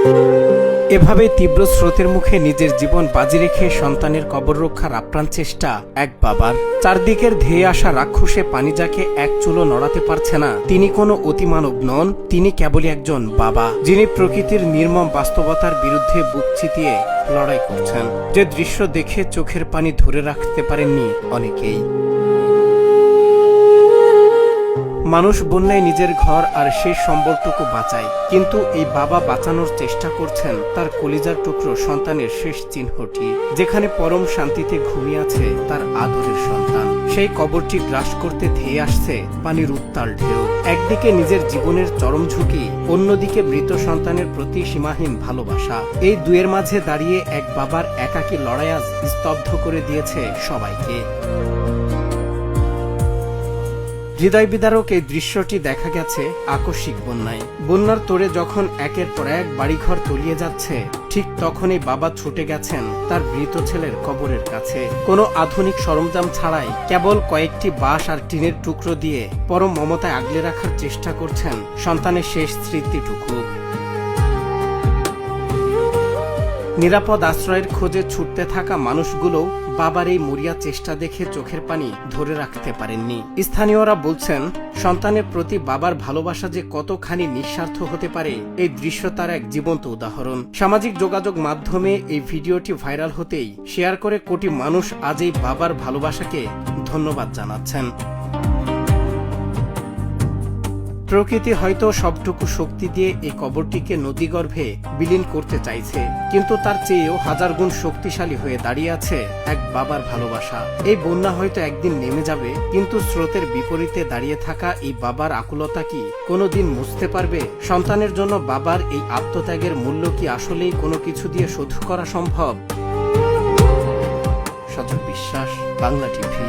এভাবে তীব্র স্রোতের মুখে নিজের জীবন বাজি রেখে সন্তানের কবর রক্ষার আপ্রাণ চেষ্টা এক বাবার। চারদিকের ধেয়ে আসা রাক্ষসে পানি যাকে এক চুলো নড়াতে পারছে না, তিনি কোনো অতিমানব নন, তিনি কেবলই একজন বাবা, যিনি প্রকৃতির নির্মম বাস্তবতার বিরুদ্ধে বুক চিতিয়ে লড়াই করছেন। যে দৃশ্য দেখে চোখের পানি ধরে রাখতে পারেননি অনেকেই। মানুষ বন্যায় নিজের ঘর আর সেই সম্বলটুকু বাঁচায়, কিন্তু এই বাবা বাঁচানোর চেষ্টা করছেন তার কলিজার টুকরো সন্তানের শেষ চিহ্নটি, যেখানে পরম শান্তিতে ঘুমিয়ে আছে তার আদরের সন্তান। সেই কবরটি গ্রাস করতে ধেয়ে আসছে পানির উত্তাল ঢেউ। একদিকে নিজের জীবনের চরম ঝুঁকি, অন্যদিকে মৃত সন্তানের প্রতি সীমাহীন ভালোবাসা। এই দুয়ের মাঝে দাঁড়িয়ে এক বাবার একাকী লড়াই আজ স্তব্ধ করে দিয়েছে সবাইকে। হৃদয় বিদারক এই দৃশ্যটি দেখা গেছে আকস্মিক বন্যায়। বন্যার তোড়ে যখন একের পর এক বাড়িঘর তলিয়ে যাচ্ছে, ঠিক তখনই বাবা ছুটে গেছেন তার মৃত ছেলের কবরের কাছে। কোনো আধুনিক সরঞ্জাম ছাড়াই কেবল কয়েকটি বাঁশ আর টিনের টুকরো দিয়ে পরম মমতায় আগলে রাখার চেষ্টা করছেন সন্তানের শেষ স্মৃতিটুকু। নিরাপদ আশ্রয়ের খোঁজে ছুটতে থাকা মানুষগুলো বাবার এই মরিয়া চেষ্টা দেখে চোখের পানি ধরে রাখতে পারেননি। স্থানীয়রা বলছেন, সন্তানের প্রতি বাবার ভালোবাসা যে কতখানি নিঃস্বার্থ হতে পারে, এই দৃশ্য তার এক জীবন্ত উদাহরণ। সামাজিক যোগাযোগ মাধ্যমে এই ভিডিওটি ভাইরাল হতেই শেয়ার করে কোটি মানুষ আজ এই বাবার ভালোবাসাকে ধন্যবাদ জানাচ্ছেন। প্রকৃতি হয়তো সবটুকু শক্তি দিয়ে এই কবরটিকে নদীগর্ভে বিলীন করতে চাইছে, কিন্তু তার চেয়েও হাজার গুণ শক্তিশালী হয়ে দাঁড়িয়ে আছে এক বাবার ভালোবাসা। এই বন্যা হয়তো একদিন নেমে যাবে, কিন্তু স্রোতের বিপরীতে দাঁড়িয়ে থাকা এই বাবার আকুলতা কি কোনোদিন মুছতে পারবে? সন্তানের জন্য বাবার এই আত্মত্যাগের মূল্য কি আসলেই কোনো কিছু দিয়ে শোধ করা সম্ভব? সজল বিশ্বাস, বাংলা টিভি।